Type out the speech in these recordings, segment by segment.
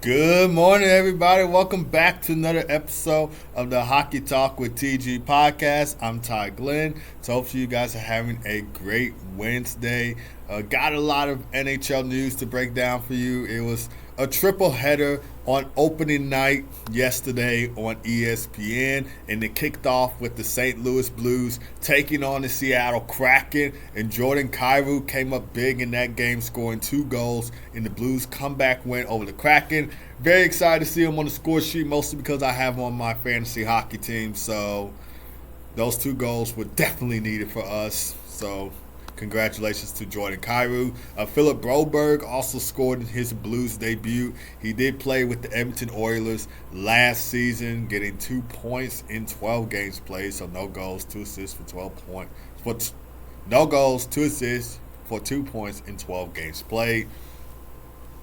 Good morning, everybody. Welcome back to another episode of the Hockey Talk with TG podcast. I'm Ty Glenn. So, hopefully, you guys are having a great Wednesday. Got a lot of NHL news to break down for you. It was a triple header on opening night yesterday on ESPN, and it kicked off with the St. Louis Blues taking on the Seattle Kraken, and Jordan Kyrou came up big in that game, scoring 2 goals in the Blues comeback win over the Kraken. Very excited to see him on the score sheet, mostly because I have him on my fantasy hockey team, so those 2 goals were definitely needed for us. So congratulations to Jordan Kyrou. Philip Broberg also scored in his Blues debut. He did play with the Edmonton Oilers last season, getting 2 points in 12 games played. So no goals, 2 assists for 12 points. No goals, 2 assists for 2 points in 12 games played.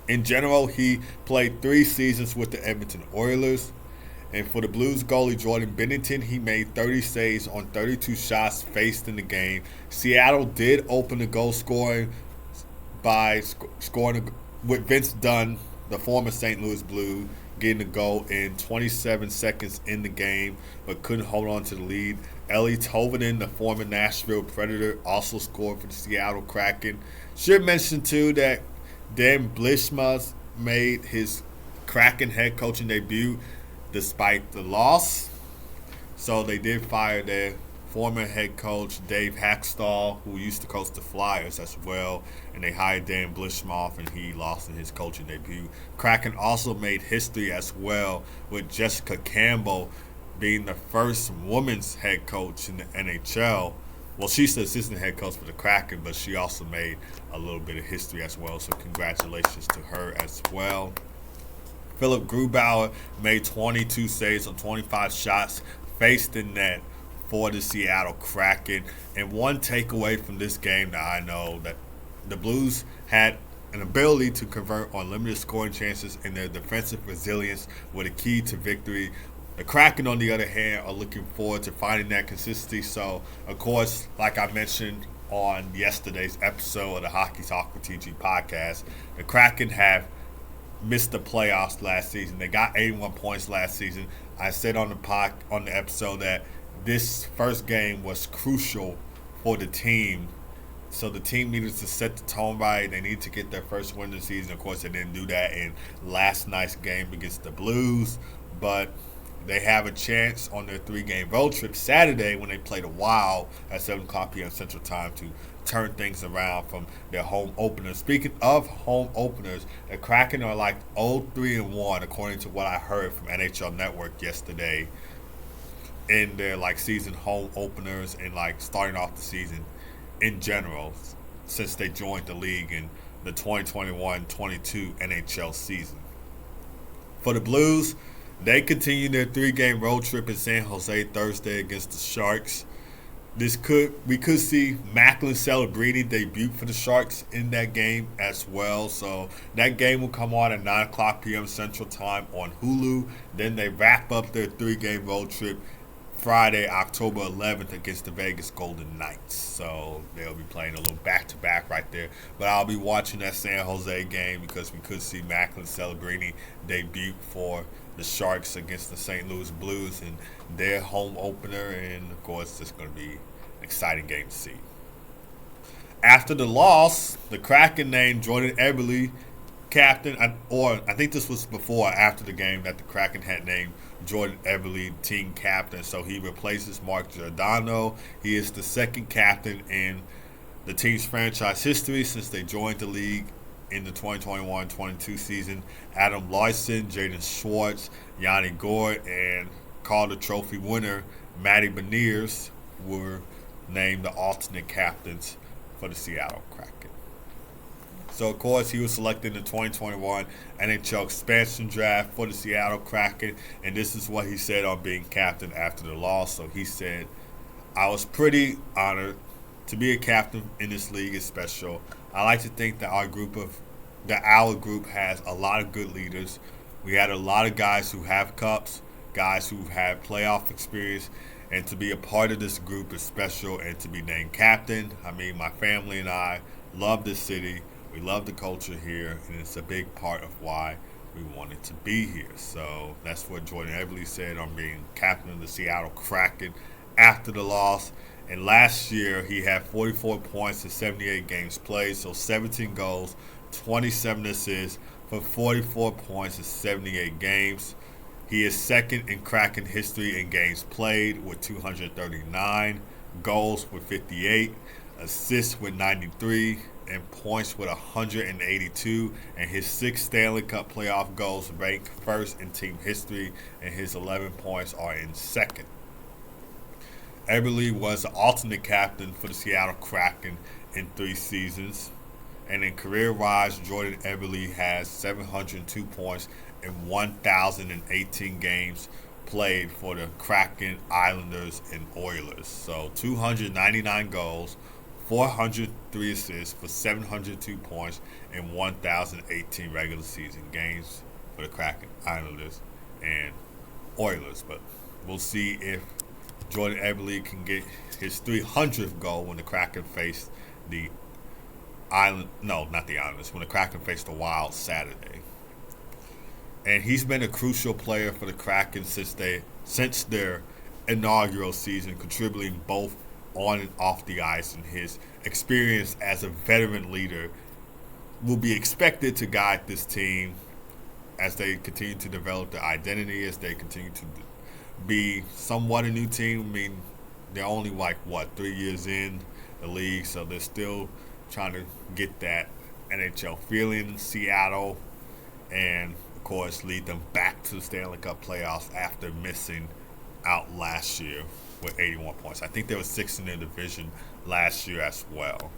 In general, he played 3 seasons with the Edmonton Oilers. And for the Blues goalie Jordan Binnington, he made 30 saves on 32 shots faced in the game. Seattle did open the goal scoring by scoring with Vince Dunn, the former St. Louis Blue, getting the goal in 27 seconds in the game, but couldn't hold on to the lead. Eeli Tolvanen, the former Nashville Predator, also scored for the Seattle Kraken. Should mention, too, that Dan Blishma made his Kraken head coaching debut despite the loss. So they did fire their former head coach, Dave Hackstall, who used to coach the Flyers as well, and they hired Dan Blishmoff, and he lost in his coaching debut. Kraken also made history as well, with Jessica Campbell being the first women's head coach in the NHL. Well, she's the assistant head coach for the Kraken, but she also made a little bit of history as well, so congratulations to her as well. Philip Grubauer made 22 saves on 25 shots faced in net for the Seattle Kraken. And one takeaway from this game that I know that the Blues had an ability to convert on limited scoring chances, and their defensive resilience were the key to victory. The Kraken, on the other hand, are looking forward to finding that consistency. So, of course, like I mentioned on yesterday's episode of the Hockey Talk with TG podcast, the Kraken have missed the playoffs last season. They got 81 points last season. I said on the episode that this first game was crucial for the team. So the team needed to set the tone right. They needed to get their first win of the season. Of course, they didn't do that in last night's game against the Blues, but they have a chance on their 3-game road trip Saturday when they play the Wild at 7 o'clock p.m. Central Time to turn things around from their home opener. Speaking of home openers, the Kraken are like 0-3-1 according to what I heard from NHL Network yesterday in their season home openers and starting off the season in general since they joined the league in the 2021-22 NHL season. For the Blues, they continue their 3-game road trip in San Jose Thursday against the Sharks. We could see Macklin Celebrini debut for the Sharks in that game as well. So that game will come on at 9 o'clock p.m. Central Time on Hulu. Then they wrap up their 3-game road trip Friday, October 11th against the Vegas Golden Knights. So they'll be playing a little back-to-back right there. But I'll be watching that San Jose game because we could see Macklin Celebrini debut for the Sharks against the St. Louis Blues in their home opener. And, of course, it's going to be an exciting game to see. After the loss, the Kraken named Jordan Eberle captain, or I think this was before or after the game that the Kraken had named Jordan Eberle team captain. So he replaces Mark Giordano. He is the second captain in the team's franchise history since they joined the league in the 2021-22 season. Adam Larson, Jaden Schwartz, Yanni Gourde, and Calder Trophy winner Matty Beniers were named the alternate captains for the Seattle Kraken. So, of course, he was selected in the 2021 NHL expansion draft for the Seattle Kraken, and this is what he said on being captain after the loss. So he said, "I was pretty honored to be a captain in this league is special. I like to think that our group has a lot of good leaders. We had a lot of guys who have cups, guys who have playoff experience, and to be a part of this group is special, and to be named captain, I mean, my family and I love this city. We love the culture here, and it's a big part of why we wanted to be here. So that's what Jordan Eberle said on being captain of the Seattle Kraken after the loss. And last year, he had 44 points in 78 games played, so 17 goals, 27 assists for 44 points in 78 games. He is second in Kraken history in games played with 239, goals with 58, assists with 93, and points with 182. And his 6 Stanley Cup playoff goals rank first in team history, and his 11 points are in second. Eberle was the alternate captain for the Seattle Kraken in 3 seasons. And in career-wise, Jordan Eberle has 702 points in 1,018 games played for the Kraken, Islanders, and Oilers. So 299 goals, 403 assists for 702 points in 1,018 regular season games for the Kraken, Islanders, and Oilers. But we'll see if Jordan Eberle can get his 300th goal when the Kraken faced the when the Kraken faced the Wild Saturday. And he's been a crucial player for the Kraken since their inaugural season, contributing both on and off the ice, and his experience as a veteran leader will be expected to guide this team as they continue to develop their identity, as they continue to be somewhat a new team. I mean, they're only 3 years in the league, so they're still trying to get that NHL feeling in Seattle, and of course lead them back to the Stanley Cup playoffs after missing out last year with 81 points. I think they were 6th in their division last year as well.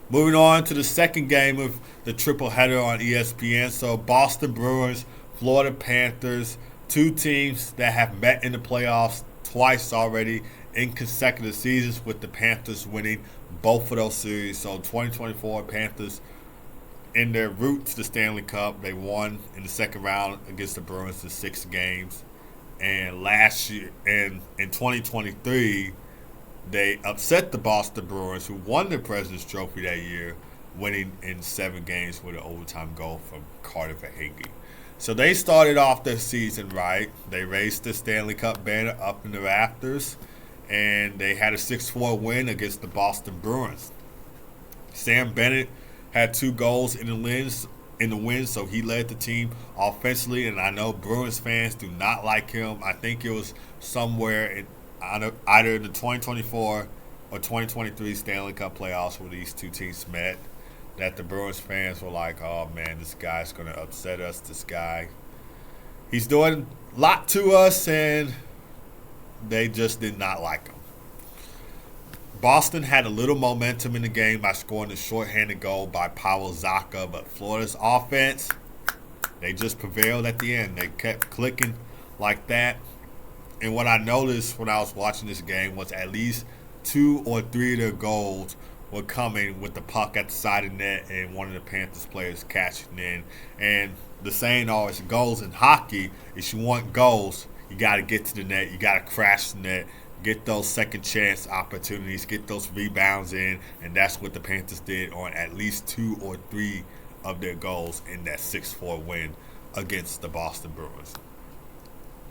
Moving on to the second game of the triple header on ESPN. So Boston Bruins, Florida Panthers, 2 teams that have met in the playoffs twice already in consecutive seasons, with the Panthers winning both of those series. So 2024 Panthers, in their route to the Stanley Cup, they won in the second round against the Bruins in 6 games. And last year, and in 2023, they upset the Boston Bruins, who won the President's Trophy that year, winning in 7 games with an overtime goal from Carter Verhaeghe. So they started off their season right. They raised the Stanley Cup banner up in the rafters, and they had a 6-4 win against the Boston Bruins. Sam Bennett had 2 goals in the win, so he led the team offensively, and I know Bruins fans do not like him. I think it was somewhere in either the 2024 or 2023 Stanley Cup playoffs where these 2 teams met, that the Bruins fans were like, oh man, this guy's going to upset us. This guy, he's doing a lot to us, and they just did not like him. Boston had a little momentum in the game by scoring a shorthanded goal by Pavel Zacha, but Florida's offense, they just prevailed at the end. They kept clicking like that. And what I noticed when I was watching this game was at least 2 or 3 of their goals were coming with the puck at the side of the net and one of the Panthers players catching in. And the saying always goes in hockey, if you want goals, you got to get to the net, you got to crash the net, get those second chance opportunities, get those rebounds in, and that's what the Panthers did on at least 2 or 3 of their goals in that 6-4 win against the Boston Bruins.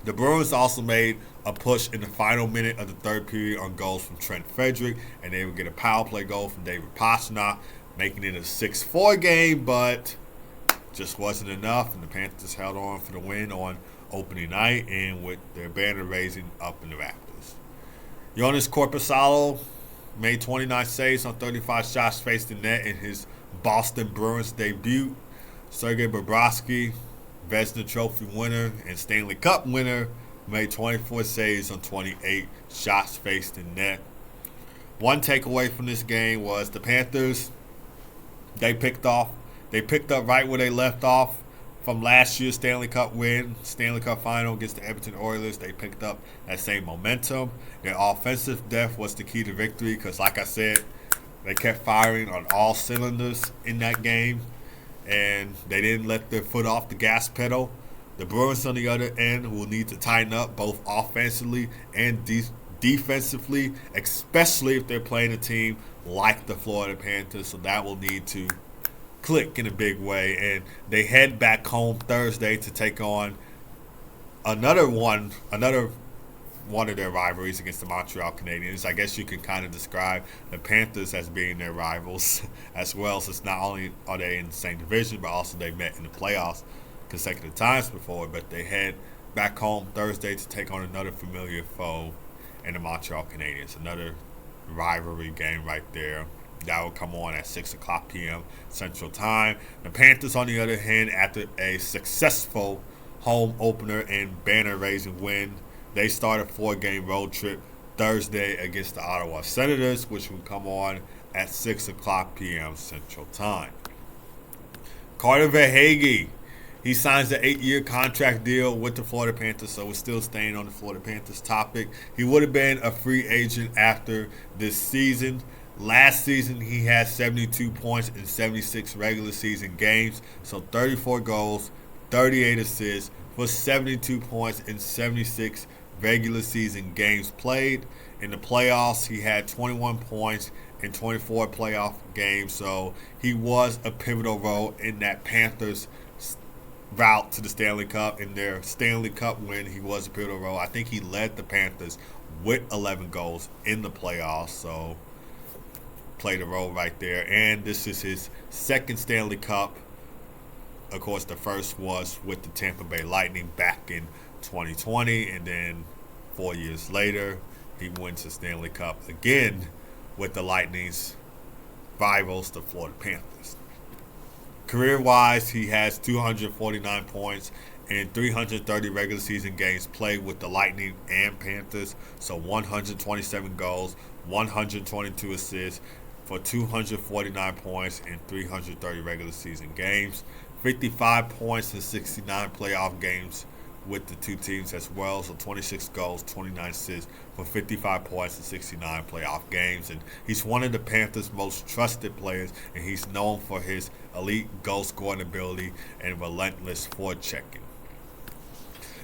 The Bruins also made a push in the final minute of the third period on goals from Trent Frederick, and they would get a power play goal from David Pastrnak, making it a 6-4 game, but just wasn't enough, and the Panthers held on for the win on opening night and with their banner raising up in the rafters. Joonas Korpisalo made 29 saves on 35 shots faced in net in his Boston Bruins debut. Sergei Bobrovsky, Vezina Trophy winner and Stanley Cup winner, made 24 saves on 28 shots faced in net. One takeaway from this game was the Panthers, they picked up right where they left off from last year's Stanley Cup win, Stanley Cup final against the Edmonton Oilers. They picked up that same momentum. Their offensive depth was the key to victory because, like I said, they kept firing on all cylinders in that game, and they didn't let their foot off the gas pedal. The Bruins, on the other end, will need to tighten up both offensively and defensively, especially if they're playing a team like the Florida Panthers. So that will need to click in a big way, and they head back home Thursday to take on another one of their rivalries against the Montreal Canadiens. I guess you can kind of describe the Panthers as being their rivals as well, since not only are they in the same division, but also they met in the playoffs consecutive times before. But they head back home Thursday to take on another familiar foe in the Montreal Canadiens. Another rivalry game right there. That will come on at 6 o'clock p.m. Central Time. The Panthers, on the other hand, after a successful home opener and banner-raising win, they start a 4-game road trip Thursday against the Ottawa Senators, which will come on at 6 o'clock p.m. Central Time. Carter Verhaeghe, he signs an 8-year contract deal with the Florida Panthers, so we're still staying on the Florida Panthers topic. He would have been a free agent after this season. Last season, he had 72 points in 76 regular season games, so 34 goals, 38 assists for 72 points in 76 regular season games played. In the playoffs, he had 21 points in 24 playoff games, so he was a pivotal role in that Panthers route to the Stanley Cup. In their Stanley Cup win, he was a pivotal role. I think he led the Panthers with 11 goals in the playoffs, so played a role right there. And this is his second Stanley Cup. Of course, the first was with the Tampa Bay Lightning back in 2020, and then 4 years later, he wins the Stanley Cup again with the Lightning's rivals, the Florida Panthers. Career-wise, he has 249 points in 330 regular season games played with the Lightning and Panthers, so 127 goals, 122 assists for 249 points in 330 regular season games. 55 points in 69 playoff games with the two teams as well. So 26 goals, 29 assists for 55 points in 69 playoff games. And he's one of the Panthers' most trusted players, and he's known for his elite goal scoring ability and relentless forechecking.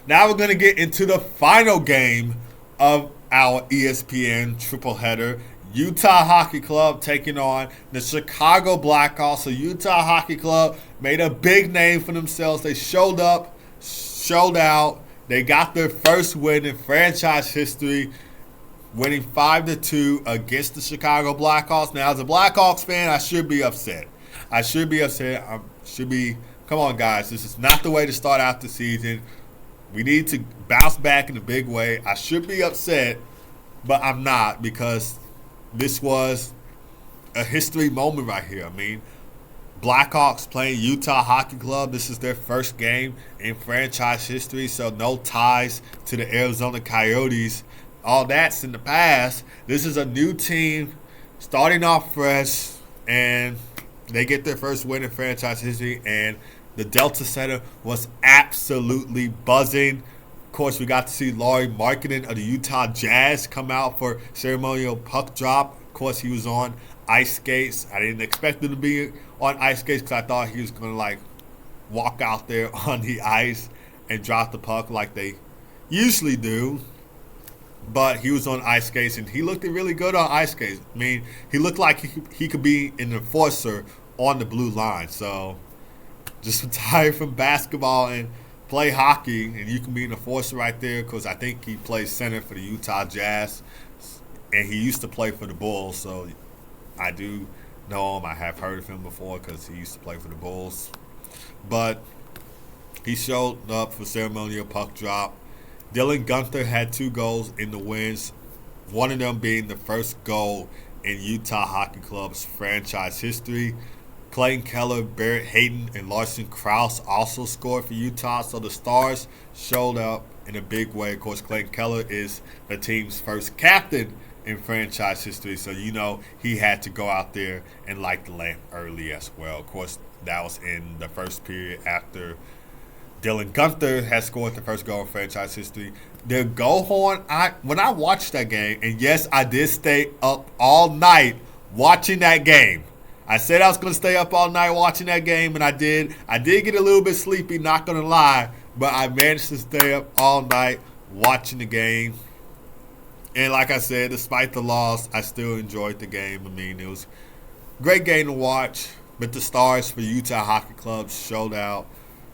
Now we're going to get into the final game of our ESPN triple header. Utah Hockey Club taking on the Chicago Blackhawks. So Utah Hockey Club made a big name for themselves. They showed up, showed out. They got their first win in franchise history, winning 5-2 against the Chicago Blackhawks. Now, as a Blackhawks fan, I should be upset. Come on, guys. This is not the way to start out the season. We need to bounce back in a big way. I should be upset, but I'm not, because this was a history moment right here. I mean, Blackhawks playing Utah Hockey Club. This is their first game in franchise history, so no ties to the Arizona Coyotes. All that's in the past. This is a new team starting off fresh, and they get their first win in franchise history, and the Delta Center was absolutely buzzing. Of course, we got to see Lauri Markkanen of the Utah Jazz come out for ceremonial puck drop. Of course, he was on ice skates. I didn't expect him to be on ice skates because I thought he was going to walk out there on the ice and drop the puck like they usually do. But he was on ice skates, and he looked really good on ice skates. I mean, he looked like he could be an enforcer on the blue line. So just retire from basketball and play hockey, and you can be an enforcer right there, because I think he plays center for the Utah Jazz, and he used to play for the Bulls, so I do know him. I have heard of him before because he used to play for the Bulls. But he showed up for ceremonial puck drop. Dylan Guenther had 2 goals in the wins, one of them being the first goal in Utah Hockey Club's franchise history. Clayton Keller, Barrett Hayton, and Larson Krause also scored for Utah, so the Stars showed up in a big way. Of course, Clayton Keller is the team's first captain in franchise history, so he had to go out there and light the lamp early as well. Of course, that was in the first period after Dylan Guenther had scored the first goal in franchise history. The goal horn, when I watched that game, and yes, I did stay up all night watching that game. I said I was going to stay up all night watching that game, and I did. I did get a little bit sleepy, not going to lie, but I managed to stay up all night watching the game. And like I said, despite the loss, I still enjoyed the game. I mean, it was a great game to watch. But the stars for Utah Hockey Club showed out.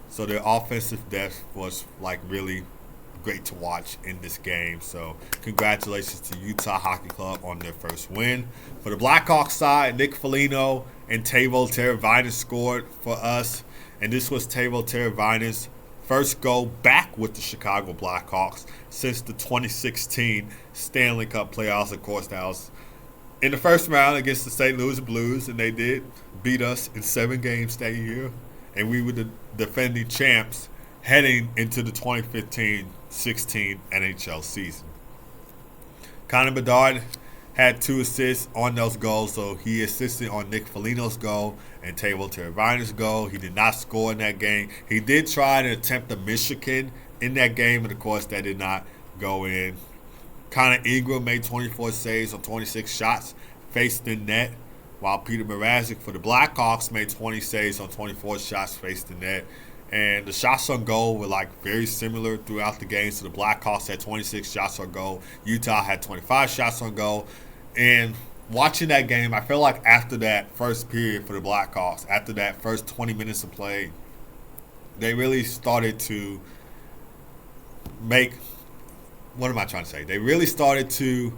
So their offensive depth was like really great to watch in this game. So congratulations to Utah Hockey Club on their first win. For the Blackhawks side, Nick Foligno and Teuvo Teravainen scored for us. And this was Teuvo Teravainen's first goal back with the Chicago Blackhawks since the 2016 Stanley Cup playoffs. Of course, that was in the first round against the St. Louis Blues, and they did beat us in 7 games that year. And we were the defending champs heading into the 2015-16 NHL season. Connor Bedard had 2 assists on those goals, so he assisted on Nick Foligno's goal and Teuvo Teravainen's goal. He did not score in that game. He did try to attempt a Michigan in that game, but of course that did not go in. Connor Ingram made 24 saves on 26 shots faced in net, while Peter Mrazek for the Blackhawks made 20 saves on 24 shots faced in net. And the shots on goal were like very similar throughout the game. So the Blackhawks had 26 shots on goal. Utah had 25 shots on goal. And watching that game, I feel like after that first period for the Blackhawks, after that first 20 minutes of play, they really started to make, what am I trying to say? They really started to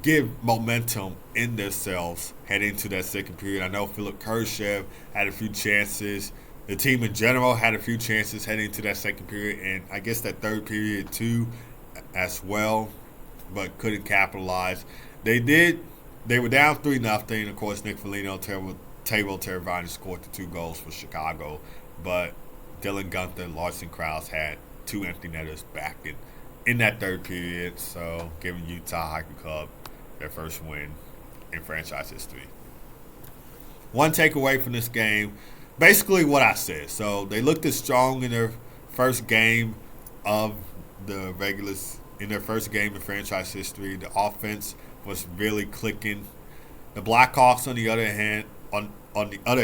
give momentum in themselves heading into that second period. I know Philip Kurashev had a few chances. The team in general had a few chances heading into that second period, and I guess that third period too as well, but couldn't capitalize. They were down 3-0. Of course, Nick Foligno, Teuvo Teravainen scored the 2 goals for Chicago, but Dylan Guenther, Larson Krause had 2 empty netters back in that third period, so giving Utah Hockey Club their first win in franchise history. One takeaway from this game, basically what I said. So they looked as strong in their first game of the in their first game in franchise history. The offense was really clicking. The Blackhawks, on the other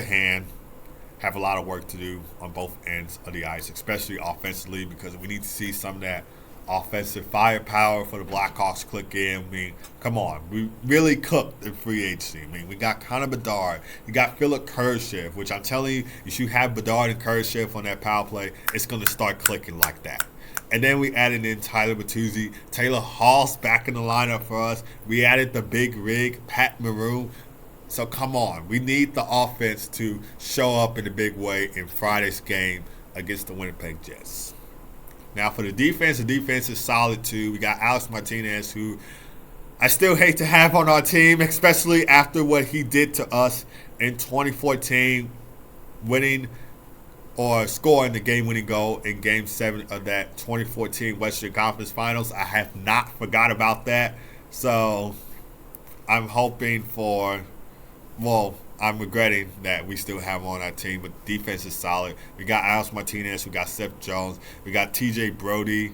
hand, have a lot of work to do on both ends of the ice, especially offensively, because we need to see some of that offensive firepower for the Blackhawks click in. I mean, come on. We really cooked in free agency. I mean, we got Connor Bedard. You got Philip Kurashev, which I'm telling you, if you have Bedard and Kurashev on that power play, it's going to start clicking like that. And then we added in Tyler Bertuzzi. Taylor Hall's back in the lineup for us. We added the big rig, Pat Maroon. So come on. We need the offense to show up in a big way in Friday's game against the Winnipeg Jets. Now, for the defense is solid too. We got Alex Martinez, who I still hate to have on our team, especially after what he did to us in 2014, winning or scoring the game-winning goal in Game 7 of that 2014 Western Conference Finals. I have not forgot about that. So I'm hoping I'm regretting that we still have him on our team, but defense is solid. We got Alex Martinez, we got Seth Jones, we got TJ Brody,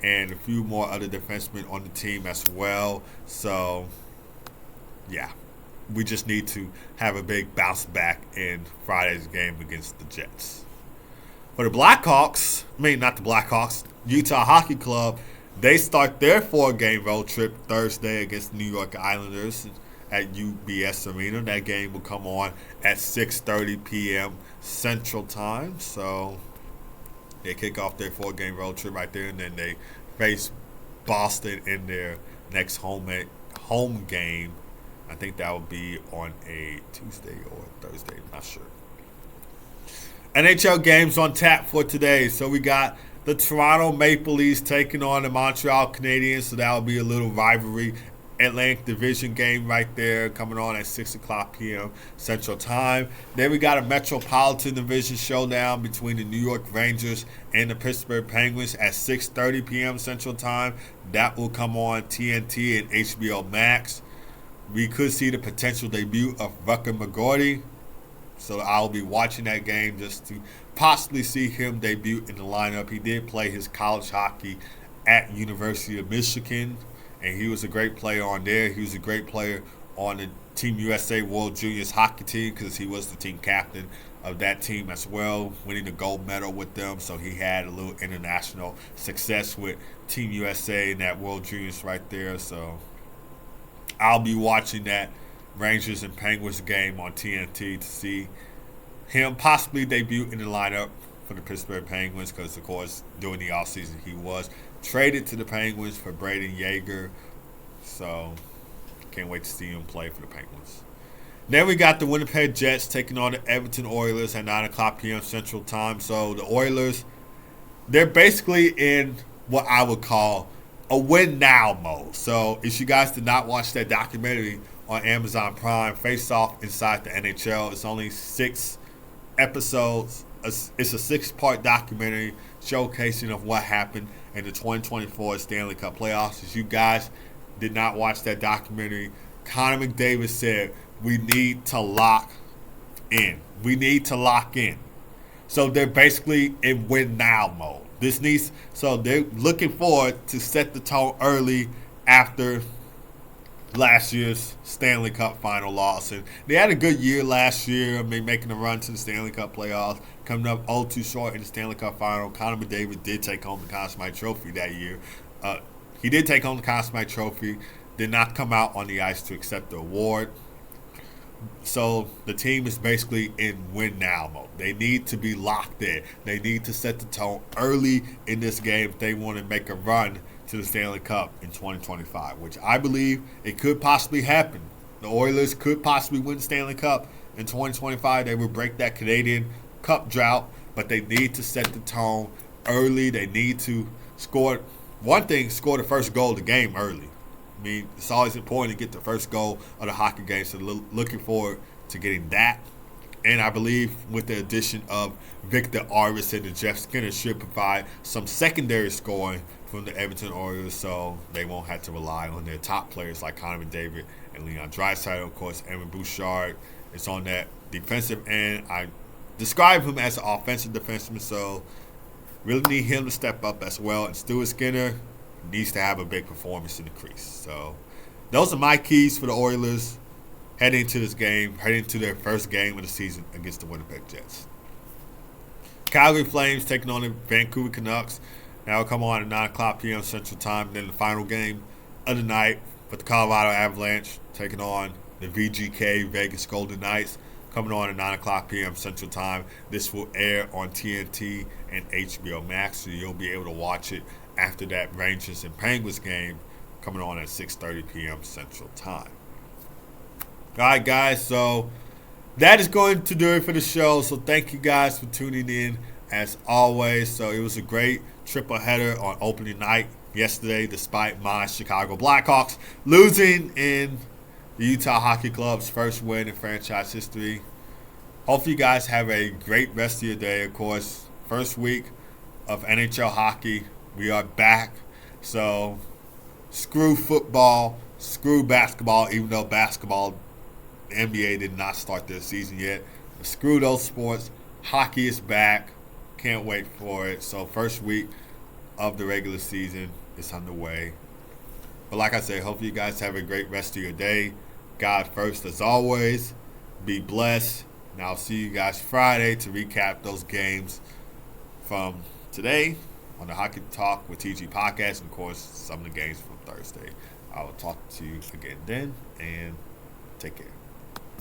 and a few more other defensemen on the team as well. So, yeah, we just need to have a big bounce back in Friday's game against the Jets. For the Blackhawks, Utah Hockey Club, they start their 4-game road trip Thursday against the New York Islanders at UBS Arena. That game will come on at 6:30 p.m. Central Time. So they kick off their 4-game road trip right there, and then they face Boston in their next home game. I think that will be on a Tuesday or Thursday. I'm not sure. NHL games on tap for today. So we got the Toronto Maple Leafs taking on the Montreal Canadiens. So that will be a little rivalry Atlantic Division game right there coming on at 6 o'clock p.m. Central Time. Then we got a Metropolitan Division showdown between the New York Rangers and the Pittsburgh Penguins at 6:30 p.m. Central Time. That will come on TNT and HBO Max. We could see the potential debut of Rucker McGorty. So I'll be watching that game just to possibly see him debut in the lineup. He did play his college hockey at University of Michigan, and he was a great player on there. He was a great player on the Team USA World Juniors hockey team because he was the team captain of that team as well, winning the gold medal with them. So he had a little international success with Team USA and that World Juniors right there. So I'll be watching that Rangers and Penguins game on TNT to see him possibly debut in the lineup for the Pittsburgh Penguins because, of course, during the offseason he was traded to the Penguins for Braden Yeager. So, can't wait to see him play for the Penguins. Then we got the Winnipeg Jets taking on the Edmonton Oilers at 9 o'clock p.m. Central Time. So, the Oilers, they're basically in what I would call a win now mode. So, if you guys did not watch that documentary on Amazon Prime, Face Off Inside the NHL, it's only 6 episodes. It's a 6-part documentary showcasing of what happened in the 2024 Stanley Cup playoffs. If you guys did not watch that documentary, Connor McDavid said, we need to lock in. We need to lock in. So they're basically in win now mode. So they're looking forward to set the tone early after last year's Stanley Cup final loss. And they had a good year last year. I mean, making a run to the Stanley Cup playoffs, coming up 0-2 short in the Stanley Cup final. Connor McDavid did take home the Conn Smythe Trophy that year. He did take home the Conn Smythe Trophy, did not come out on the ice to accept the award. So the team is basically in win now mode. They need to be locked in. They need to set the tone early in this game if they want to make a run to the Stanley Cup in 2025, which I believe it could possibly happen. The Oilers could possibly win the Stanley Cup in 2025. They would break that Canadian Cup drought, but they need to set the tone early. They need to score the first goal of the game early. I mean, it's always important to get the first goal of the hockey game, so looking forward to getting that. And I believe with the addition of Victor Arvidsson and Jeff Skinner should provide some secondary scoring from the Edmonton Oilers, so they won't have to rely on their top players like Connor McDavid and Leon Draisaitl. Of course, Evan Bouchard is on that defensive end. I describe him as an offensive defenseman, so really need him to step up as well. And Stuart Skinner needs to have a big performance in the crease. So those are my keys for the Oilers heading into this game, heading to their first game of the season against the Winnipeg Jets. Calgary Flames taking on the Vancouver Canucks. That will come on at 9 o'clock p.m. Central Time. Then the final game of the night for the Colorado Avalanche taking on the VGK Vegas Golden Knights, coming on at 9 o'clock p.m. Central Time. This will air on TNT and HBO Max, so you'll be able to watch it after that Rangers and Penguins game coming on at 6:30 p.m. Central Time. All right, guys, so that is going to do it for the show. So thank you guys for tuning in as always. So it was a great triple header on opening night yesterday, despite my Chicago Blackhawks losing in the Utah Hockey Club's first win in franchise history. Hopefully you guys have a great rest of your day. Of course, first week of NHL hockey. We are back. So screw football, screw basketball, even though basketball, the NBA did not start their season yet. But screw those sports. Hockey is back. Can't wait for it. So first week of the regular season is underway. But like I said, hopefully you guys have a great rest of your day. God first as always. Be blessed. And I'll see you guys Friday to recap those games from today on the Hockey Talk with TG podcast, and of course some of the games from Thursday. I will talk to you again then, and take care.